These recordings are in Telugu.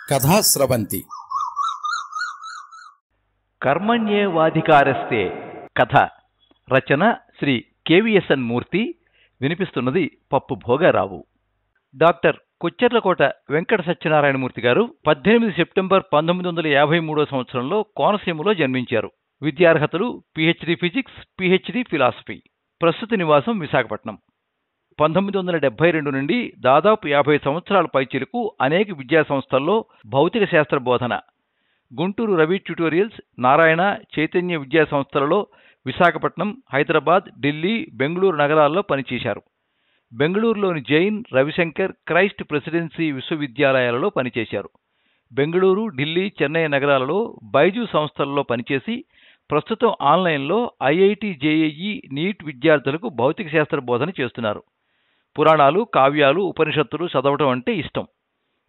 కథాస్రవంతి. కర్మణ్యేవాధికారస్తే కథ. రచన శ్రీ కెవిఎస్ఎన్ మూర్తి. వినిపిస్తున్నది పప్పు భోగారావు. డాక్టర్ కొచ్చెర్లకోట వెంకట సత్యనారాయణమూర్తి గారు 18 సెప్టెంబర్ 1953 సంవత్సరంలో కోనసీమలో జన్మించారు. విద్యార్హతలు పిహెచ్డి ఫిజిక్స్, పిహెచ్డి ఫిలాసఫీ. ప్రస్తుత నివాసం విశాఖపట్నం. 1972 నుండి దాదాపు 50 సంవత్సరాల పైచిలుకు అనేక విద్యాసంస్థల్లో భౌతిక శాస్త్ర బోధన, గుంటూరు రవి ట్యుటోరియల్స్, నారాయణ, చైతన్య విద్యాసంస్థలలో విశాఖపట్నం, హైదరాబాద్, ఢిల్లీ, బెంగళూరు నగరాల్లో పనిచేశారు. బెంగళూరులోని జైన్, రవిశంకర్, క్రైస్ట్ ప్రెసిడెన్సీ విశ్వవిద్యాలయాలలో పనిచేశారు. బెంగళూరు, ఢిల్లీ, చెన్నై నగరాలలో బైజూ సంస్థలలో పనిచేసి ప్రస్తుతం ఆన్లైన్లో ఐఐటి జేఈఈ నీట్ విద్యార్థులకు భౌతిక శాస్త్ర బోధన చేస్తున్నారు. పురాణాలు, కావ్యాలు, ఉపనిషత్తులు చదవటం అంటే ఇష్టం.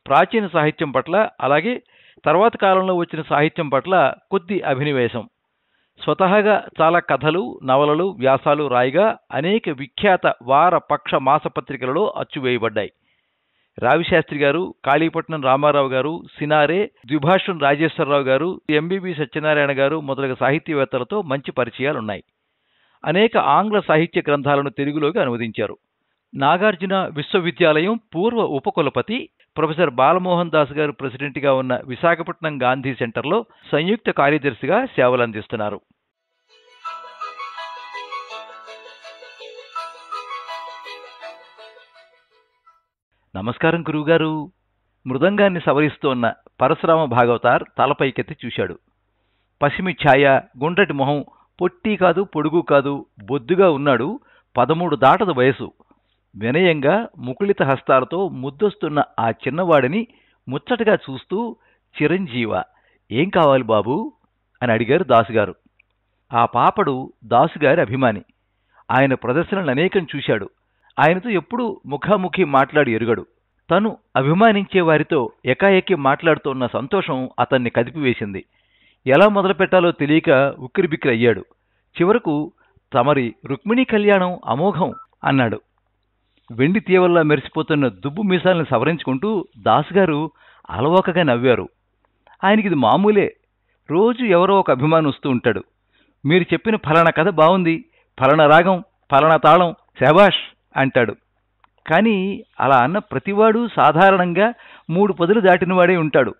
ప్రాచీన సాహిత్యం పట్ల, అలాగే తర్వాత కాలంలో వచ్చిన సాహిత్యం పట్ల కొద్ది అభినివేశం. స్వతహాగా చాలా కథలు, నవలలు, వ్యాసాలు రాయిగా అనేక విఖ్యాత వార, పక్ష, మాసపత్రికలలో అచ్చువేయబడ్డాయి. రావిశాస్త్రి గారు, కాళీపట్నం రామారావు గారు, సినారే, ద్విభాషం రాజేశ్వరరావు గారు, ఎంబీబీ సత్యనారాయణ గారు మొదలగు సాహితీవేత్తలతో మంచి పరిచయాలున్నాయి. అనేక ఆంగ్ల సాహిత్య గ్రంథాలను తెలుగులోకి అనువదించారు. నాగార్జున విశ్వవిద్యాలయం పూర్వ ఉపకులపతి ప్రొఫెసర్ బాలమోహన్ దాస్ గారు ప్రెసిడెంట్గా ఉన్న విశాఖపట్నం గాంధీ సెంటర్లో సంయుక్త కార్యదర్శిగా సేవలందిస్తున్నారు. నమస్కారం గురువుగారు. మృదంగాన్ని సవరిస్తోన్న పరశురామ భాగవతార్ తలపైకెత్తి చూశాడు. పసిమి ఛాయ, గుండ్రటి మొహం, పొట్టి కాదు పొడుగు కాదు, బొద్దుగా ఉన్నాడు. 13 దాటదు వయసు. వినయంగా ముకుళిత హస్తాలతో ముద్దొస్తున్న ఆ చిన్నవాడిని ముచ్చటగా చూస్తూ, చిరంజీవ, ఏం కావాలి బాబూ అని అడిగారు దాసుగారు. ఆ పాపడు దాసుగారి అభిమాని. ఆయన ప్రదర్శనలు అనేకం చూశాడు. ఆయనతో ఎప్పుడూ ముఖాముఖి మాట్లాడి ఎరుగడు. తను అభిమానించే వారితో ఎకాఎక్కి మాట్లాడుతున్న సంతోషం అతన్ని కదిపివేసింది. ఎలా మొదలుపెట్టాలో తెలియక ఉక్కిరిబిక్కిరి అయ్యాడు. చివరకు, తమరి రుక్మిణీ కళ్యాణం అమోఘం అన్నాడు. వెండి తీవల్లా మెరిసిపోతున్న దుబ్బు మీసాలను సవరించుకుంటూ దాసుగారు అలవోకగా నవ్వారు. ఆయనకిది మామూలే. రోజు ఎవరో ఒక అభిమాని వస్తూ ఉంటాడు. మీరు చెప్పిన ఫలానా కథ బాగుంది, ఫలానా రాగం, ఫలానా తాళం, శాబాష్ అంటాడు. కానీ అలా అన్న ప్రతివాడు సాధారణంగా 3 పదులు దాటినవాడే ఉంటాడు.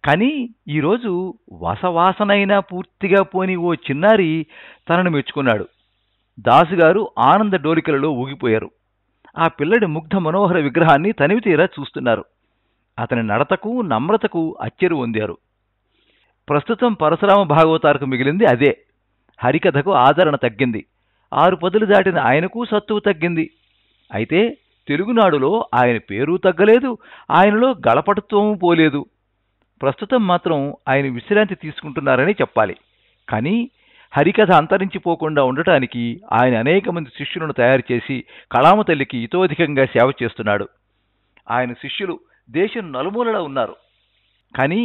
కానీ ఈరోజు వసవాసనైనా పూర్తిగా పోని ఓ చిన్నారి తనను మెచ్చుకున్నాడు. దాసుగారు ఆనంద డోలికలలో ఊగిపోయారు. ఆ పిల్లడి ముగ్ధ మనోహర విగ్రహాన్ని తనివితీరా చూస్తున్నారు. అతని నడతకు, నమ్రతకు అచ్చెరు పొందారు. ప్రస్తుతం పరశురామ భాగవతారకు మిగిలింది అదే. హరికథకు ఆదరణ తగ్గింది. 6 పదులు దాటిన ఆయనకు సత్తువు తగ్గింది. అయితే తెలుగునాడులో ఆయన పేరు తగ్గలేదు, ఆయనలో గళపటుత్వము పోలేదు. ప్రస్తుతం మాత్రం ఆయన విశ్రాంతి తీసుకుంటున్నారని చెప్పాలి. కానీ హరికథ అంతరించిపోకుండా ఉండటానికి ఆయన అనేక మంది శిష్యులను తయారు చేసి కళామ తల్లికి ఇతోధికంగా సేవ చేస్తున్నాడు. ఆయన శిష్యులు దేశం నలుమూలలా ఉన్నారు. కానీ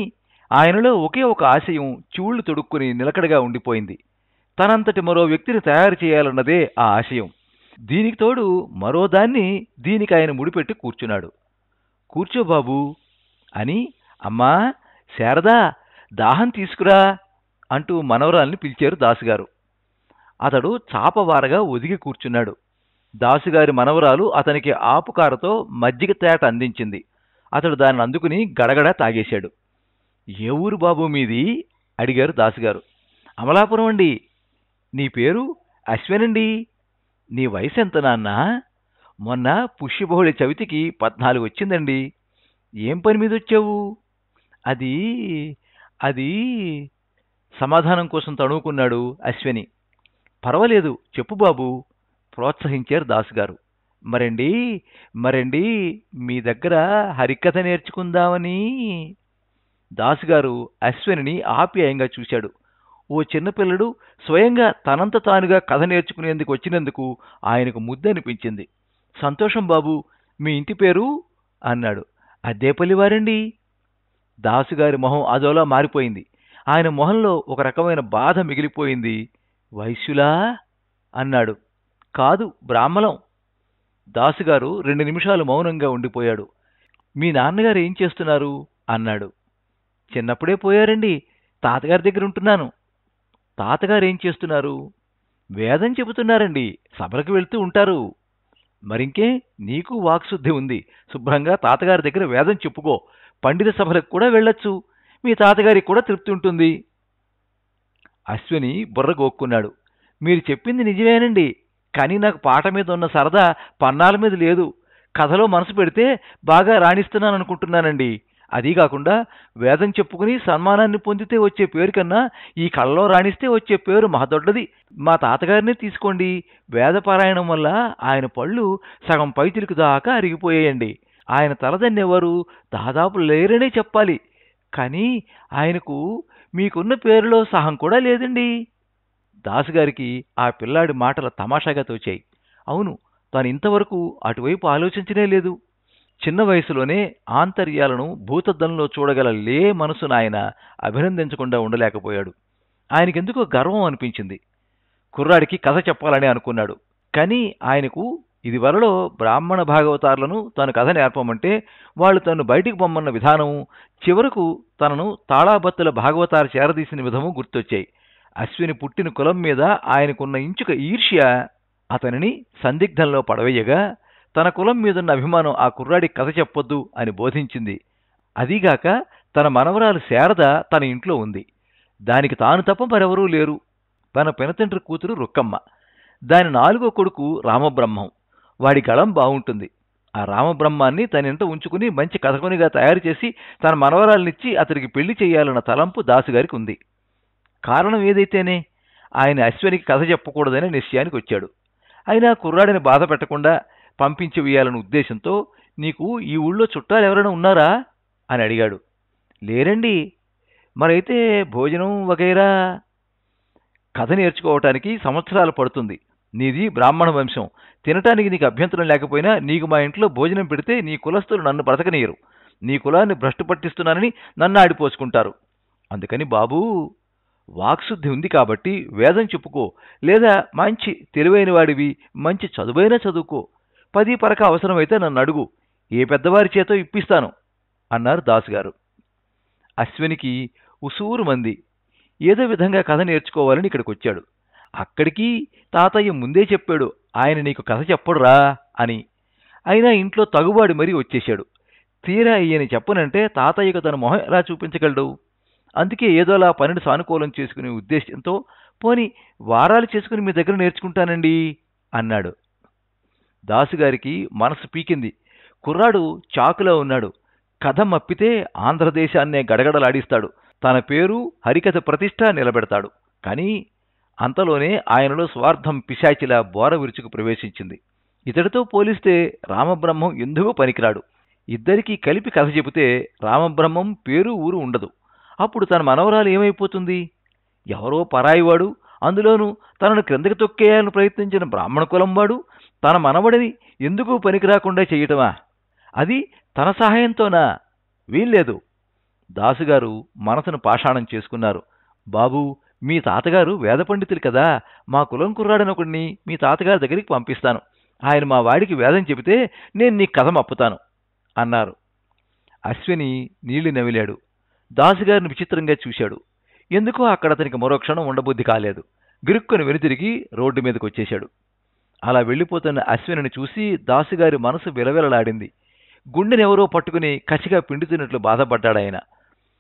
ఆయనలో ఒకే ఒక ఆశయం చివుళ్లు తొడుక్కుని నిలకడగా ఉండిపోయింది. తనంతటి మరో వ్యక్తిని తయారు చేయాలన్నదే ఆ ఆశయం. దీనికి తోడు మరోదాన్ని దీనికి ఆయన ముడిపెట్టి కూర్చున్నాడు. కూర్చోబాబూ అని, అమ్మా శారదా, దాహం తీసుకురా అంటూ మనవరాల్ని పిలిచారు దాసుగారు. అతడు చాపవారగా ఒదిగి కూర్చున్నాడు. దాసుగారి మనవరాలు అతనికి ఆపుకారతో మజ్జిగ తేట అందించింది. అతడు దాన్ని అందుకుని గడగడ తాగేశాడు. ఏ ఊరు బాబు మీది అడిగారు దాసుగారు. అమలాపురం అండి. నీ పేరు? అశ్వనండి. నీ వయసు ఎంత నాన్నా? మొన్న పుష్యబహుళ చవితికి 14 వచ్చిందండి. ఏం పని మీద వచ్చావు? అది అది సమాధానం కోసం తణుకున్నాడు అశ్విని. పర్వాలేదు చెప్పు బాబు ప్రోత్సహించారు దాసుగారు. మరండి మీ దగ్గర హరికథ నేర్చుకుందామని. దాసుగారు అశ్విని ఆప్యాయంగా చూశాడు. ఓ చిన్నపిల్లడు స్వయంగా తనంత తానుగా కథ నేర్చుకునేందుకు వచ్చినందుకు ఆయనకు ముద్దనిపించింది. సంతోషం బాబు. మీ ఇంటి పేరు అన్నాడు. అద్దేపల్లివారండి. దాసుగారి మొహం అదోలా మారిపోయింది. ఆయన మొహంలో ఒక రకమైన బాధ మిగిలిపోయింది. వైశ్యులా అన్నాడు. కాదు, బ్రాహ్మలం. దాసుగారు 2 నిమిషాలు మౌనంగా ఉండిపోయాడు. మీ నాన్నగారు ఏం చేస్తున్నారు అన్నాడు. చిన్నప్పుడే పోయారండి. తాతగారి దగ్గర ఉంటున్నాను. తాతగారు ఏం చేస్తున్నారు? వేదం చెబుతున్నారండి. సభలకు వెళ్తూ ఉంటారు. మరింకే, నీకు వాక్శుద్ధి ఉంది. శుభ్రంగా తాతగారి దగ్గర వేదం చెప్పుకో. పండిత సభలకు కూడా వెళ్ళొచ్చు. మీ తాతగారికి కూడా తృప్తి ఉంటుంది. అశ్విని బుర్ర గోక్కున్నాడు. మీరు చెప్పింది నిజమేనండి. కానీ నాకు పాట మీద ఉన్న సరదా పన్నాల మీద లేదు. కథలో మనసు పెడితే బాగా రాణిస్తున్నాననుకుంటున్నానండి. అదీ కాకుండా వేదం చెప్పుకుని సన్మానాన్ని పొందితే వచ్చే పేరు కన్నా ఈ కళలో రాణిస్తే వచ్చే పేరు మహదొడ్డది. మా తాతగారినే తీసుకోండి. వేదపారాయణం వల్ల ఆయన పళ్ళు సగం పైచిలుకు దాకా అరిగిపోయాయండి. ఆయన తలదన్నెవరు దాదాపు లేరనే చెప్పాలి. కానీ ఆయనకు మీకున్న పేరులో సహం కూడా లేదండి. దాసుగారికి ఆ పిల్లాడి మాటల తమాషాగా తోచాయి. అవును, తాను ఇంతవరకు అటువైపు ఆలోచించనే లేదు. చిన్న వయసులోనే ఆంతర్యాలను భూతద్దంలో చూడగల మనసును ఆయన అభినందించకుండా ఉండలేకపోయాడు. ఆయనకెందుకో గర్వం అనిపించింది. కుర్రాడికి కథ చెప్పాలని అనుకున్నాడు. కానీ ఆయనకు ఇదివరలో బ్రాహ్మణ భాగవతారులను తాను కథ నేర్పమంటే వాళ్ళు తను బయటికి పొమ్మన్న విధానం, చివరకు తనను తాళాబత్తుల భాగవతారు చేరదీసిన విధము గుర్తొచ్చాయి. అశ్విని పుట్టిన కులం మీద ఆయనకున్న ఇంచుక ఈర్ష్య అతనిని సందిగ్ధంలో పడవేయగా, తన కులం మీదున్న అభిమానం ఆ కుర్రాడి కథ చెప్పొద్దు అని బోధించింది. అదీగాక తన మనవరాలు శారద తన ఇంట్లో ఉంది. దానికి తాను తప్ప మరెవరూ లేరు. తన పెనతండ్రి కూతురు రుక్కమ్మ. దాని 4వ కొడుకు రామబ్రహ్మం. వాడి గళం బావుంటుంది. ఆ రామబ్రహ్మాన్ని తన ఇంట ఉంచుకుని మంచి కథకునిగా తయారు చేసి తన మనవరాలనిచ్చి అతనికి పెళ్లి చేయాలన్న తలంపు దాసుగారికి ఉంది. కారణం ఏదైతేనే ఆయన అశ్వినికి కథ చెప్పకూడదనే నిశ్చయానికి వచ్చాడు. అయినా కుర్రాడిని బాధ పెట్టకుండా పంపించి వేయాలన్న ఉద్దేశంతో, నీకు ఈ ఊళ్ళో చుట్టాలు ఎవరైనా ఉన్నారా అని అడిగాడు. లేరండి. మరైతే భోజనం వగైరా? కథ నేర్చుకోవటానికి సంవత్సరాలు పడుతుంది. నీది బ్రాహ్మణ వంశం. తినటానికి నీకు అభ్యంతరం లేకపోయినా నీకు మా ఇంట్లో భోజనం పెడితే నీ కులస్తులు నన్ను బ్రతకనీయరు. నీ కులాన్ని భ్రష్టు పట్టిస్తున్నానని నన్ను ఆడిపోసుకుంటారు. అందుకని బాబూ, వాక్శుద్ధి ఉంది కాబట్టి వేదం చెప్పుకో. లేదా మంచి తెలివైన వాడివి, మంచి చదువైనా చదువుకో. 10 పరక అవసరమైతే నన్ను అడుగు. ఏ పెద్దవారి చేతో ఇప్పిస్తాను అన్నారు దాసుగారు. అశ్వినికి ఉసూరు మంది. ఏదో విధంగా కథ నేర్చుకోవాలని ఇక్కడికొచ్చాడు. అక్కడికి తాతయ్య ముందే చెప్పాడు, ఆయన నీకు కథ చెప్పడురా అని. అయినా ఇంట్లో తగుబాడి మరీ వచ్చేశాడు. తీరా ఈయన చెప్పనంటే తాతయ్యకు తన మొహం ఎలా చూపించగలడు? అందుకే ఏదోలా పనిని సానుకూలం చేసుకునే ఉద్దేశంతో, పోని వారాలు చేసుకుని మీ దగ్గర నేర్చుకుంటానండి అన్నాడు. దాసుగారికి మనసు పీకింది. కుర్రాడు చాకులో ఉన్నాడు. కథ మప్పితే ఆంధ్రదేశాన్నే గడగడలాడిస్తాడు. తన పేరు, హరికథ ప్రతిష్ట నిలబెడతాడు. కానీ అంతలోనే ఆయనలో స్వార్థం పిశాచిలా బోర విరుచుకు ప్రవేశించింది. ఇతడితో పోలిస్తే రామబ్రహ్మం ఎందుకు పనికిరాడు. ఇద్దరికీ కలిపి కథ చెబితే రామబ్రహ్మం పేరు ఊరు ఉండదు. అప్పుడు తన మనవరాలు ఏమైపోతుంది? ఎవరో పరాయివాడు, అందులోనూ తనను క్రిందకి తొక్కేయాలని ప్రయత్నించిన బ్రాహ్మణ కులం వాడు తన మనవడిని ఎందుకు పనికిరాకుండా చెయ్యటమా? అది తన సహాయంతోనా? వీల్లేదు. దాసుగారు మనసును పాషాణం చేసుకున్నారు. బాబూ, మీ తాతగారు వేద పండితులు కదా. మా కులం కుర్రాడనొకడిని మీ తాతగారి దగ్గరికి పంపిస్తాను. ఆయన మా వాడికి వేదం చెబితే నేను నీ కథ మప్పుతాను అన్నారు. అశ్విని నీళ్లు నవిలాడు. దాసుగారిని విచిత్రంగా చూశాడు. ఎందుకో అక్కడ అతనికి మరో క్షణం ఉండబుద్ధి కాలేదు. గిరుక్కుని వెనుతిరిగి రోడ్డు మీదకి వచ్చేశాడు. అలా వెళ్ళిపోతున్న అశ్వినిని చూసి దాసుగారి మనసు విలవిలలాడింది. గుండెనెవరో పట్టుకుని కసిగా పిండుతున్నట్లు బాధపడ్డాడాయన.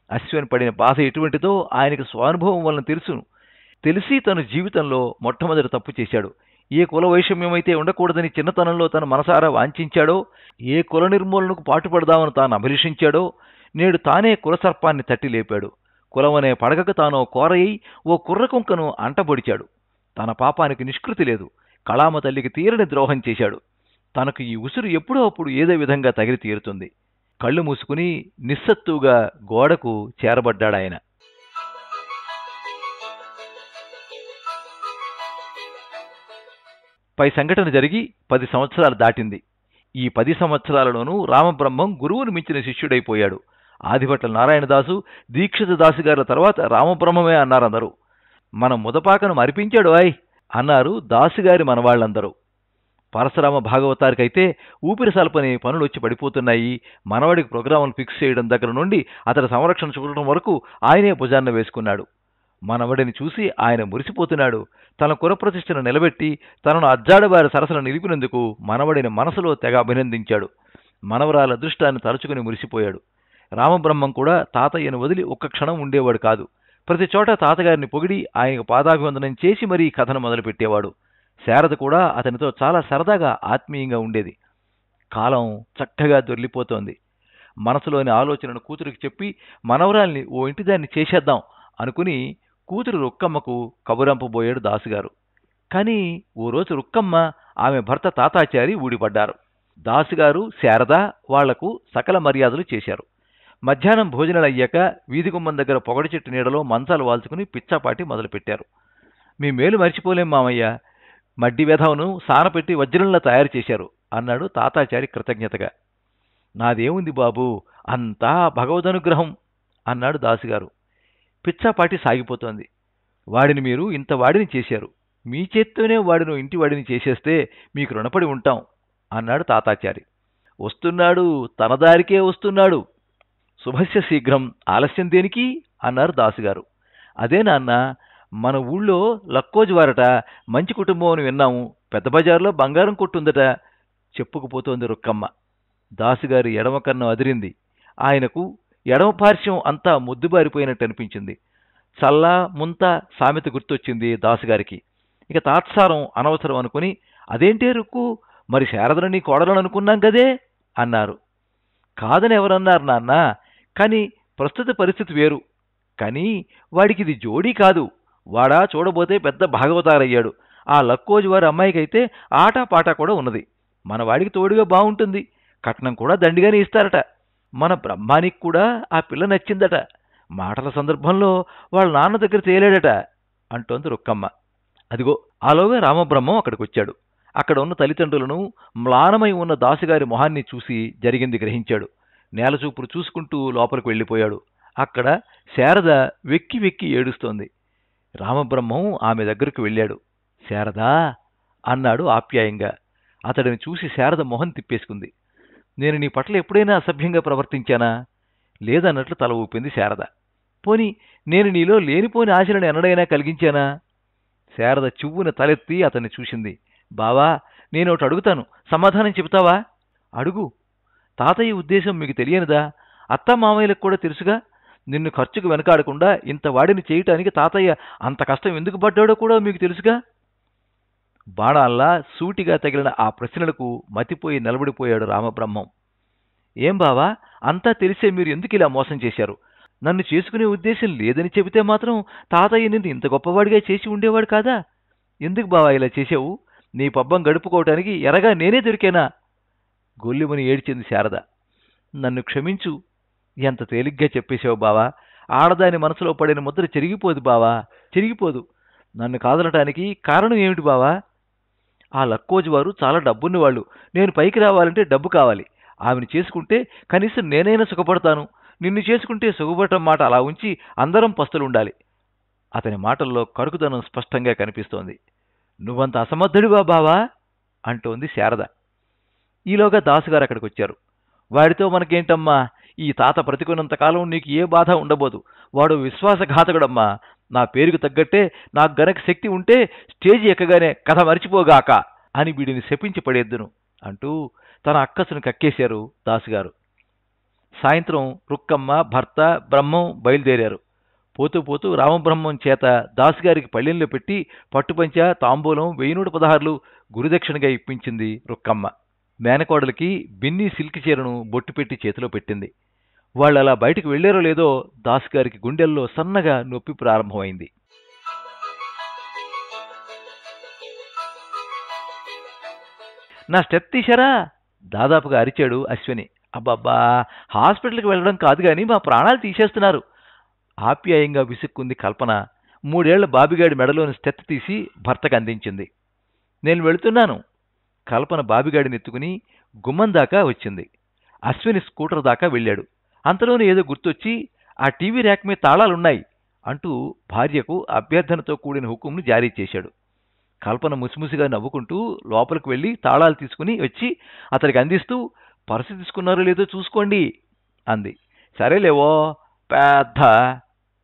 అశ్విని పడిన బాధ ఎటువంటిదో ఆయనకు స్వానుభవం వలన తెలుసును. తెలిసి తన జీవితంలో మొట్టమొదటి తప్పు చేశాడు. ఏ కుల వైషమ్యమైతే ఉండకూడదని చిన్నతనంలో తన మనసారా వాంఛించాడో, ఏ కుల నిర్మూలనకు పాటుపడదామని తాను అభిలషించాడో, నేడు తానే కులసర్పాన్ని తట్టి లేపాడు. కులమనే పడగకు తానో కోరయి ఓ కుర్రకుంకను అంటబొడిచాడు. తన పాపానికి నిష్కృతి లేదు. కళామ తల్లికి తీరని ద్రోహం చేశాడు. తనకు ఈ ఉసురు ఎప్పుడో అప్పుడు ఏదో విధంగా తగిలి తీరుతుంది. కళ్ళు మూసుకుని నిస్సత్తుగా గోడకు చేరబడ్డాడాయన. పై సంఘటన జరిగి 10 సంవత్సరాలు దాటింది. ఈ 10 సంవత్సరాలలోనూ రామబ్రహ్మం గురువును మించిన శిష్యుడైపోయాడు. ఆదిభట్ల నారాయణదాసు, దీక్షిత దాసుగారుల తర్వాత రామబ్రహ్మమే అన్నారందరూ. మన ముదపాకను మరిపించాడు ఆయ్ అన్నారు దాసుగారి మనవాళ్లందరూ. పరశురామ భాగవతారికైతే ఊపిరి సల్పని పనులు వచ్చి పడిపోతున్నాయి. మనవడికి ప్రోగ్రాములు ఫిక్స్ చేయడం దగ్గర నుండి అతడి సంరక్షణ చూడటం వరకు ఆయనే భుజాన్న వేసుకున్నాడు. మనవడిని చూసి ఆయన మురిసిపోతున్నాడు. తన కులప్రతిష్టను నిలబెట్టి తనను అజ్జాడవారి సరసన నిలిపినందుకు మనవడిని మనసులో తెగ అభినందించాడు. మనవరాల అదృష్టాన్ని తలుచుకుని మురిసిపోయాడు. రామబ్రహ్మం కూడా తాతయ్యను వదిలి ఒక్క క్షణం ఉండేవాడు కాదు. ప్రతి చోట తాతగారిని పొగిడి ఆయనకు పాదాభివందనం చేసి మరీ కథను మొదలుపెట్టేవాడు. శారద కూడా అతనితో చాలా సరదాగా ఆత్మీయంగా ఉండేది. కాలం చక్కగా దొర్లిపోతోంది. మనసులోని ఆలోచనను కూతురికి చెప్పి మనవరాల్ని ఓ ఇంటిదాన్ని చేసేద్దాం అనుకుని కూతురు రుక్కమ్మకు కబురంపబోయాడు దాసుగారు. కానీ ఓ రోజు రుక్కమ్మ ఆమె భర్త తాతాచారి ఊడిపడ్డారు. దాసుగారు శారద వాళ్లకు సకల మర్యాదలు చేశారు. మధ్యాహ్నం భోజనాలయ్యాక వీధి గుమ్మం దగ్గర పొగడి చెట్టు నీడలో మంచాలు వాల్చుకుని పిచ్చాపాటి మొదలుపెట్టారు. మీ మేలు మర్చిపోలేం మామయ్య, మడ్డి వెధవను సానపెట్టి వజ్రంలా తయారు చేశారు అన్నాడు తాతాచారి కృతజ్ఞతగా. నాదేముంది బాబూ, అంతా భగవదనుగ్రహం అన్నాడు దాసుగారు. పిచ్చాపాటి సాగిపోతోంది. వాడిని మీరు ఇంత వాడిని చేశారు, మీ చేత్తోనే వాడిని ఇంటి వాడిని చేసేస్తే మీకు రుణపడి ఉంటాం అన్నాడు తాతాచారి. వస్తున్నాడు, తన దారికే వస్తున్నాడు. శుభస్య శీఘ్రం, ఆలస్యం దేనికి అన్నారు దాసుగారు. అదే నాన్న, మన ఊళ్ళో లక్కోజువారట, మంచి కుటుంబం అని విన్నాము, పెద్ద బజారులో బంగారం కొట్టుందట చెప్పుకుపోతోంది రుక్కమ్మ. దాసుగారి ఎడమ కన్నం అదిరింది. ఆయనకు ఎడమ పార్శ్వం అంతా ముద్దుబారిపోయినట్టు అనిపించింది. చల్లా ముంత సామెత గుర్తొచ్చింది దాసుగారికి. ఇక తాత్సారం అనవసరం అనుకుని, అదేంటే రుక్కు, మరి శారదను నీ కోడలను అనుకున్నాం కదే అన్నారు. కాదని ఎవరన్నారు నాన్న, కానీ ప్రస్తుత పరిస్థితి వేరు. కానీ వాడికిది జోడీ కాదు. వాడా చూడబోతే పెద్ద భాగవతారయ్యాడు. ఆ లక్కోజు వారి అమ్మాయికైతే ఆటపాట కూడా ఉన్నది. మన వాడికి తోడుగా బాగుంటుంది. కట్నం కూడా దండిగానే ఇస్తారట. మన బ్రహ్మానికి కూడా ఆ పిల్ల నచ్చిందట. మాటల సందర్భంలో వాళ్ళ నాన్న దగ్గర తేలాడట అంటోంది రుక్కమ్మ. అదిగో ఆలోగా రామబ్రహ్మం అక్కడికొచ్చాడు. అక్కడ ఉన్న తల్లిదండ్రులను, మ్లానమై ఉన్న దాసుగారి మొహాన్ని చూసి జరిగింది గ్రహించాడు. నేలచూపులు చూసుకుంటూ లోపలికి వెళ్ళిపోయాడు. అక్కడ శారద వెక్కి వెక్కి ఏడుస్తోంది. రామబ్రహ్మం ఆమె దగ్గరకు వెళ్ళాడు. శారదా అన్నాడు ఆప్యాయంగా. అతడిని చూసి శారద మొహం తిప్పేసుకుంది. నేను నీ పట్ల ఎప్పుడైనా అసభ్యంగా ప్రవర్తించానా? లేదన్నట్లు తల ఊపింది శారద. పోని నేను నీలో లేనిపోని ఆశలను ఎన్నడైనా కలిగించానా? శారద చువ్వున తలెత్తి అతన్ని చూసింది. బావా, నేనొకటి అడుగుతాను, సమాధానం చెబుతావా? అడుగు. తాతయ్య ఉద్దేశం మీకు తెలియనిదా? అత్త మామయ్యలకు కూడా తెలుసుగా. నిన్ను ఖర్చుకు వెనకాడకుండా ఇంత వాడిని చేయటానికి తాతయ్య అంత కష్టం ఎందుకు పడ్డాడో కూడా మీకు తెలుసుగా. బాణాల్లా సూటిగా తగిలిన ఆ ప్రశ్నలకు మతిపోయి నిలబడిపోయాడు రామబ్రహ్మం. ఏం బావా, అంతా తెలిసే మీరు ఎందుకు ఇలా మోసం చేశారు? నన్ను చేసుకునే ఉద్దేశం లేదని చెబితే మాత్రం తాతయ్య నిన్ను ఇంత గొప్పవాడిగా చేసి ఉండేవాడు కాదా? ఎందుకు బావా ఇలా చేశావు? నీ పబ్బం గడుపుకోవటానికి ఎరగా నేనే దొరికేనా? గొల్లిమని ఏడ్చింది శారద. నన్ను క్షమించు. ఎంత తేలిగ్గా చెప్పేశావు బావా. ఆడదాని మనసులో పడిన ముద్ర చెరిగిపోదు బావా, చెరిగిపోదు. నన్ను కాదనటానికి కారణం ఏమిటి బావా? ఆ లక్కోజు వారు చాలా డబ్బున్నవాళ్ళు. నేను పైకి రావాలంటే డబ్బు కావాలి. ఆమెను చేసుకుంటే కనీసం నేనైనా సుఖపడతాను. నిన్ను చేసుకుంటే సుఖపడటం మాట అలా ఉంచి అందరం పస్తులుండాలి. అతని మాటల్లో కరుకుదనం స్పష్టంగా కనిపిస్తోంది. నువ్వంత అసమర్థుడివా బావా అంటోంది శారద. ఈలోగా దాసుగారు అక్కడికొచ్చారు. వాడితో మనకేంటమ్మా, ఈ తాత బ్రతికున్నంతకాలం నీకు ఏ బాధ ఉండబోదు. వాడు విశ్వాసఘాతకుడమ్మా. నా పేరుకు తగ్గట్టే నాకు గనక శక్తి ఉంటే స్టేజి ఎక్కగానే కథ మరిచిపోగాక అని వీడిని శపించి పడేద్దును అంటూ తన అక్కసును కక్కేశారు దాసుగారు. సాయంత్రం రుక్కమ్మ, భర్త, బ్రహ్మం బయలుదేరారు. పోతూ పోతూ రామబ్రహ్మం చేత దాసుగారికి పళ్ళెంలో పెట్టి పట్టుపంచ, తాంబూలం, 1116 గురుదక్షిణగా ఇప్పించింది రుక్కమ్మ. మేనకోడలికి బిన్నీ సిల్క్ చీరను బొట్టు పెట్టి చేతిలో పెట్టింది. వాళ్ళు అలా బయటకు వెళ్లారో లేదో దాసుగారికి గుండెల్లో సన్నగా నొప్పి ప్రారంభమైంది. నా స్టెప్ తీశారా? దాదాపుగా అరిచాడు అశ్విని. అబ్బబ్బా, హాస్పిటల్కి వెళ్ళడం కాదు గాని మా ప్రాణాలు తీసేస్తున్నారు. ఆప్యాయంగా విసుక్కుంది కల్పన. 3 ఏళ్ల బాబిగాడి మెడలోని స్టెప్ తీసి భర్తకు అందించింది. నేను వెళుతున్నాను. కల్పన బాబిగాడిని ఎత్తుకుని గుమ్మం దాకా వచ్చింది. అశ్విని స్కూటర్ దాకా వెళ్ళాడు. అంతలోనే ఏదో గుర్తొచ్చి, ఆ టీవీ ర్యాక్ మీద తాళాలున్నాయి అంటూ భార్యకు అభ్యర్థనతో కూడిన హుకుంను జారీ చేశాడు. కల్పన ముసిముసిగా నవ్వుకుంటూ లోపలికి వెళ్ళి తాళాలు తీసుకుని వచ్చి అతనికి అందిస్తూ, పర్సు తీసుకున్నారో లేదో చూసుకోండి అంది. సరేలేవో పెద్ద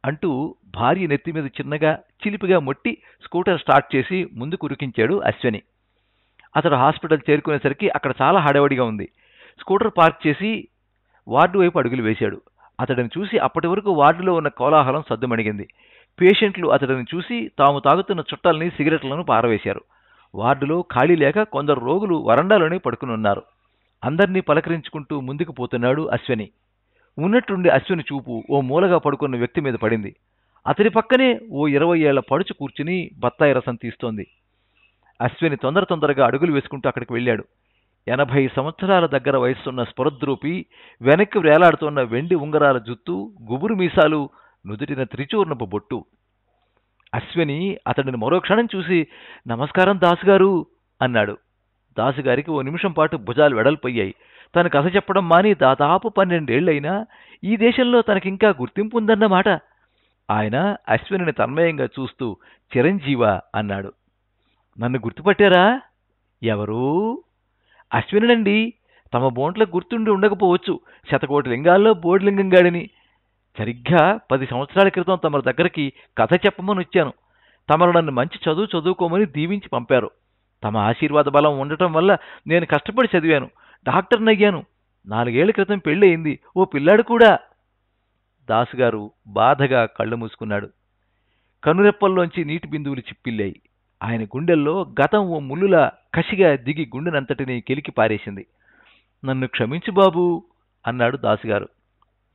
అంటూ భార్య నెత్తి మీద చిన్నగా చిలిపిగా మొట్టి స్కూటర్ స్టార్ట్ చేసి ముందుకు ఉరికించాడు అశ్విని. అతడు హాస్పిటల్ చేరుకునేసరికి అక్కడ చాలా హడావుడిగా ఉంది. స్కూటర్ పార్క్ చేసి వార్డు వైపు అడుగులు వేశాడు. అతడిని చూసి అప్పటి వరకు వార్డులో ఉన్న కోలాహలం సద్దుమణిగింది. పేషెంట్లు అతడిని చూసి తాము తాగుతున్న చుట్టల్ని, సిగరెట్లను పారవేశారు. వార్డులో ఖాళీ లేక కొందరు రోగులు వరండాలోనే పడుకుని ఉన్నారు. అందర్నీ పలకరించుకుంటూ ముందుకు పోతున్నాడు అశ్విని. ఉన్నట్టుండి అశ్విని చూపు ఓ మూలగా పడుకున్న వ్యక్తి మీద పడింది. అతడి పక్కనే ఓ 20 ఏళ్ల పడుచు కూర్చుని బత్తాయి రసం తీస్తోంది. అశ్విని తొందరగా అడుగులు వేసుకుంటూ అక్కడికి వెళ్ళాడు. 80 సంవత్సరాల దగ్గర వయస్సున్న స్ఫురద్రూపి, వెనక్కి వేలాడుతున్న వెండి ఉంగరాల జుత్తు, గుబురు మీసాలు, నుదుటిన త్రిచూర్ణపు బొట్టు. అశ్విని అతడిని మరో క్షణం చూసి, నమస్కారం దాసుగారు అన్నాడు. దాసుగారికి ఓ నిమిషం పాటు భుజాలు వెడల్పోయాయి. తను కథ చెప్పడం మాని దాదాపు 12 ఏళ్లైనా ఈ దేశంలో తనకింకా గుర్తింపు ఉందన్నమాట. ఆయన అశ్వినిని తన్మయంగా చూస్తూ, చిరంజీవా అన్నాడు. నన్ను గుర్తుపట్టారా? ఎవరూ? అశ్వినండి. తమ బోంట్లకు గుర్తుండి ఉండకపోవచ్చు. 100 లింగాల్లో బోడిలింగం గాడిని. సరిగ్గా 10 సంవత్సరాల క్రితం తమ దగ్గరికి కథ చెప్పమని వచ్చాను. తమరు నన్ను మంచి చదువుకోమని దీవించి పంపారు. తమ ఆశీర్వాద బలం ఉండటం వల్ల నేను కష్టపడి చదివాను, డాక్టర్నయ్యాను. 4 ఏళ్ల క్రితం పెళ్ళయింది, ఓ పిల్లాడు కూడా. దాసుగారు బాధగా కళ్ళు మూసుకున్నాడు. కనురెప్పల్లోంచి నీటి బిందువులు చిప్పిల్లాయి. ఆయన గుండెల్లో గతం ఓ ముల్లులా కసిగా దిగి గుండెనంతటినీ కెలికి పారేసింది. నన్ను క్షమించు బాబూ అన్నాడు దాసుగారు.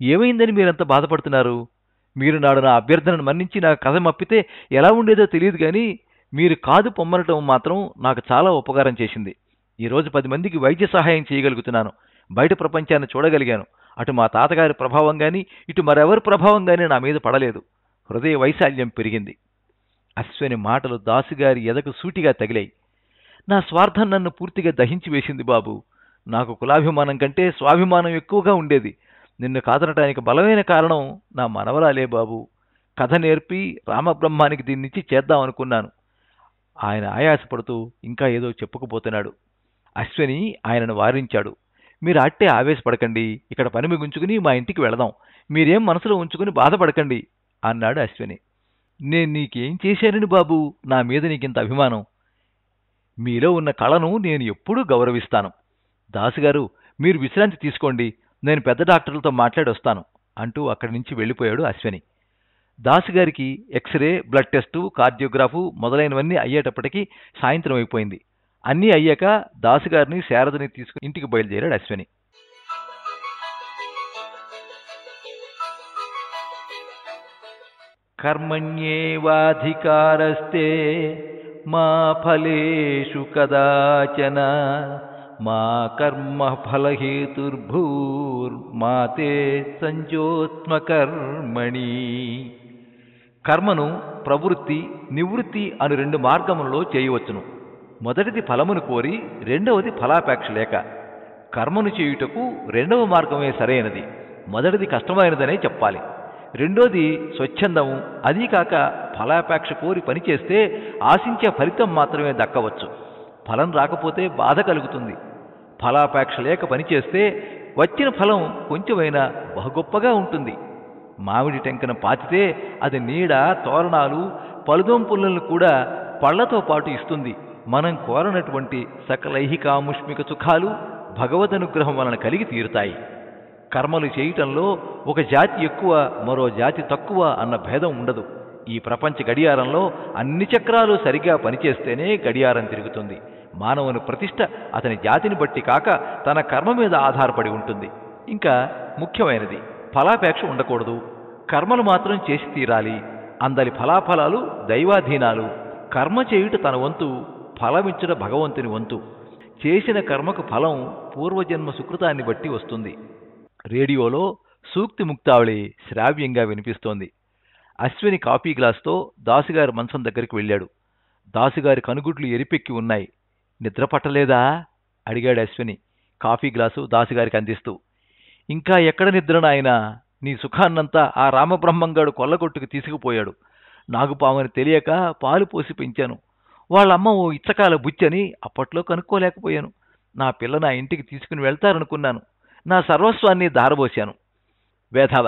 ఏమైందని మీరంత బాధపడుతున్నారు? మీరు నాడు నా అభ్యర్థనను మన్నించి నా కథ మప్పితే ఎలా ఉండేదో తెలియదు కానీ మీరు కాదు పొమ్మనటం మాత్రం నాకు చాలా ఉపకారం చేసింది. ఈరోజు 10 మందికి వైద్య సహాయం చేయగలుగుతున్నాను. బయట ప్రపంచాన్ని చూడగలిగాను. అటు మా తాతగారి ప్రభావం గాని, ఇటు మరెవరి ప్రభావం గాని నా మీద పడలేదు. హృదయ వైశాల్యం పెరిగింది. అశ్విని మాటలు దాసుగారి ఎదకు సూటిగా తగిలాయి. నా స్వార్థం నన్ను పూర్తిగా దహించి వేసింది బాబు. నాకు కులాభిమానం కంటే స్వాభిమానం ఎక్కువగా ఉండేది. నిన్ను కాదనటానికి బలమైన కారణం నా మనవరాలే బాబు. కథ నేర్పి రామబ్రహ్మానికి దీన్నిచ్చి చేద్దామనుకున్నాను. ఆయన ఆయాసపడుతూ ఇంకా ఏదో చెప్పుకుపోతున్నాడు. అశ్విని ఆయనను వారించాడు. మీరు అట్టే ఆవేశపడకండి. ఇక్కడ పని మిగుంచుకుని మా ఇంటికి వెళదాం. మీరేం మనసులో ఉంచుకుని బాధపడకండి అన్నాడు అశ్విని. నేను నీకేం చేశానని బాబు నా మీద నీకింత అభిమానం? మీలో ఉన్న కళను నేను ఎప్పుడూ గౌరవిస్తాను. దాసుగారు, మీరు విశ్రాంతి తీసుకోండి. నేను పెద్ద డాక్టర్లతో మాట్లాడొస్తాను అంటూ అక్కడి నుంచి వెళ్ళిపోయాడు అశ్విని. దాసుగారికి ఎక్స్రే, బ్లడ్ టెస్టు, కార్డియోగ్రాఫు మొదలైనవన్నీ అయ్యేటప్పటికీ సాయంత్రం అయిపోయింది. అన్నీ అయ్యాక దాసుగారిని, శారదని తీసుకుని ఇంటికి బయలుదేరాడు అశ్విని. కర్మణ్యేవాధికారస్తే మా ఫలేషు కదాచన మా కర్మ ఫలహేతుర్భూర్మాతే సంజోత్మకర్మణి. కర్మను ప్రవృత్తి, నివృత్తి అను 2 మార్గములలో చేయవచ్చును. మొదటిది ఫలమును కోరి, రెండవది ఫలాపేక్ష లేక. కర్మను చేయుటకు 2వ మార్గమే సరైనది. మొదటిది కష్టమైనదనే చెప్పాలి. రెండోది స్వచ్ఛందము. అదీ కాక ఫలాపేక్ష కోరి పనిచేస్తే ఆశించే ఫలితం మాత్రమే దక్కవచ్చు. ఫలం రాకపోతే బాధ కలుగుతుంది. ఫలాపేక్ష లేక పనిచేస్తే వచ్చిన ఫలం కొంచెమైనా బహుగొప్పగా ఉంటుంది. మామిడి టెంకన పాతితే అది నీడ, తోరణాలు, పలుదోంపులను కూడా పళ్లతో పాటు ఇస్తుంది. మనం కోరనటువంటి సకలైహికాముష్మిక సుఖాలు భగవదనుగ్రహం వలన కలిగి తీరుతాయి. కర్మలు చేయటంలో ఒక జాతి ఎక్కువ, మరో జాతి తక్కువ అన్న భేదం ఉండదు. ఈ ప్రపంచ గడియారంలో అన్ని చక్రాలు సరిగా పనిచేస్తేనే గడియారం తిరుగుతుంది. మానవుని ప్రతిష్ట అతని జాతిని బట్టి కాక తన కర్మ మీద ఆధారపడి ఉంటుంది. ఇంకా ముఖ్యమైనది, ఫలాపేక్ష ఉండకూడదు. కర్మలు మాత్రం చేసి తీరాలి. అందరి ఫలాఫలాలు దైవాధీనాలు. కర్మ చేయుట తన వంతు, ఫలమిచ్చుట భగవంతుని వంతు. చేసిన కర్మకు ఫలం పూర్వజన్మ సుకృతాన్ని బట్టి వస్తుంది. రేడియోలో సూక్తి ముక్తావళి శ్రావ్యంగా వినిపిస్తోంది. అశ్విని కాఫీ గ్లాసుతో దాసుగారి మంచం దగ్గరికి వెళ్ళాడు. దాసుగారి కనుగుడ్లు ఎరిపెక్కి ఉన్నాయి. నిద్ర పట్టలేదా అడిగాడు అశ్విని కాఫీ గ్లాసు దాసుగారికి అందిస్తూ. ఇంకా ఎక్కడ నిద్ర నాయనా? నీ సుఖాన్నంతా ఆ రామబ్రహ్మంగాడు కొల్లగొట్టుకు తీసుకుపోయాడు. నాగుపామని తెలియక పాలు పోసి పెంచాను. వాళ్ళమ్మ ఓ ఇచ్చకాల బుచ్చని అప్పట్లో కనుక్కోలేకపోయాను. నా పిల్ల నా ఇంటికి తీసుకుని వెళ్తారనుకున్నాను. నా సర్వస్వాన్ని దారబోశాను. వేధవ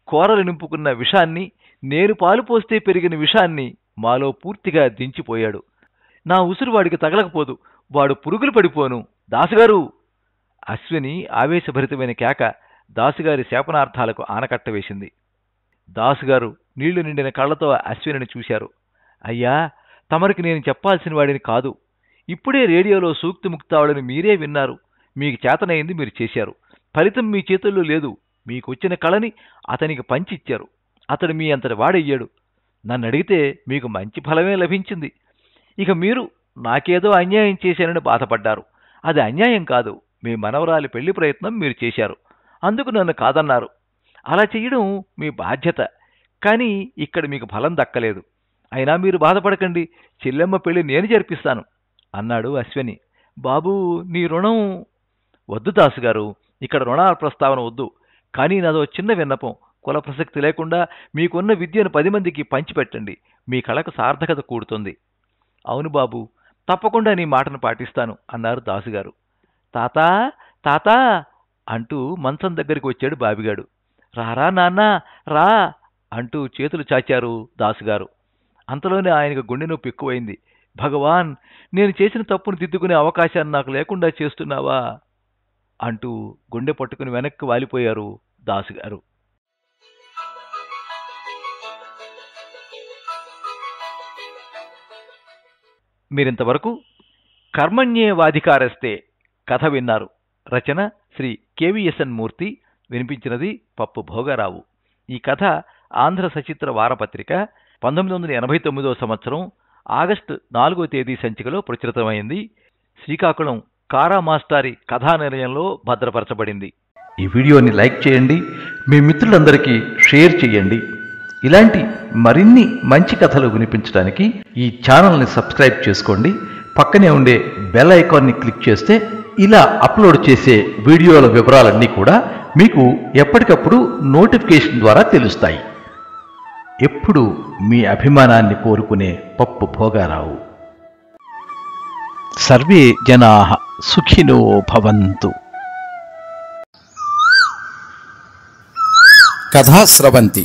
కూరలు నింపుకున్న విషాన్ని, నేను పాలు పోస్తే పెరిగిన విషాన్ని మాలో పూర్తిగా దించిపోయాడు. నా ఉసురు వాడికి తగలకపోదు, వాడు పురుగులు పడిపోను. దాసుగారు! అశ్విని ఆవేశభరితమైన కేక దాసుగారి శాపనార్థాలకు ఆనకట్ట వేసింది. దాసుగారు నీళ్లు నిండిన కళ్లతో అశ్వినిని చూశారు. అయ్యా, తమరికి నేను చెప్పాల్సిన వాడిని కాదు. ఇప్పుడే రేడియోలో సూక్తి ముక్తావళని మీరే విన్నారు. మీకు చేతనైంది మీరు చేశారు. ఫలితం మీ చేతుల్లో లేదు. మీకొచ్చిన కళని అతనికి పంచిచ్చారు. అతడు మీ అంతటి వాడయ్యాడు. నన్నడిగితే మీకు మంచి ఫలమే లభించింది. ఇక మీరు నాకేదో అన్యాయం చేశానని బాధపడ్డారు. అది అన్యాయం కాదు. మీ మనవరాలి పెళ్లి ప్రయత్నం మీరు చేశారు. అందుకు నన్ను కాదన్నారు. అలా చెయ్యడం మీ బాధ్యత. కానీ ఇక్కడ మీకు ఫలం దక్కలేదు. అయినా మీరు బాధపడకండి. చెల్లెమ్మ పెళ్లి నేను జరిపిస్తాను అన్నాడు అశ్విని. బాబూ, నీ రుణం... వద్దు దాసుగారు, ఇక్కడ రుణాల ప్రస్తావన వద్దు. కానీ నాదో చిన్న విన్నపం. కుల ప్రసక్తి లేకుండా మీకున్న విద్యను 10 మందికి పంచిపెట్టండి. మీ కళకు సార్థకత కూడుతుంది. అవును బాబు, తప్పకుండా నీ మాటను పాటిస్తాను అన్నారు దాసుగారు. తాతా, తాతా అంటూ మంచం దగ్గరికి వచ్చాడు బాబిగాడు. రారా నాన్నా, రా అంటూ చేతులు చాచారు దాసుగారు. అంతలోనే ఆయనకు గుండె నొప్పి ఎక్కువైంది. భగవాన్, నేను చేసిన తప్పును దిద్దుకునే అవకాశాన్ని నాకు లేకుండా చేస్తున్నావా అంటూ గుండె పట్టుకుని వెనక్కి వాలిపోయారు దాసుగారు. మీరింతవరకు కర్మణ్యేవాధికారస్తే కథ విన్నారు. రచన శ్రీ కెవిఎస్ఎన్ మూర్తి. వినిపించినది పప్పు భోగారావు. ఈ కథ ఆంధ్ర సచిత్ర వారపత్రిక 1989వ సంవత్సరం ఆగస్టు 4వ తేదీ సంచికలో ప్రచురితమైంది. శ్రీకాకుళం కారా మాస్టారి కథానిలయంలో భద్రపరచబడింది. ఈ వీడియోని లైక్ చేయండి, మీ మిత్రులందరికీ షేర్ చేయండి. ఇలాంటి మరిన్ని మంచి కథలు వినిపించడానికి ఈ ఛానల్ని సబ్స్క్రైబ్ చేసుకోండి. పక్కనే ఉండే బెల్ ఐకాన్ని క్లిక్ చేస్తే ఇలా అప్లోడ్ చేసే వీడియోల వివరాలన్నీ కూడా మీకు ఎప్పటికప్పుడు నోటిఫికేషన్ ద్వారా తెలుస్తాయి. ఎప్పుడు మీ అభిమానాన్ని కోరుకునే పప్పు భోగారావు. సర్వే జనాః సుఖినో భవంతు. కథా స్రవంతి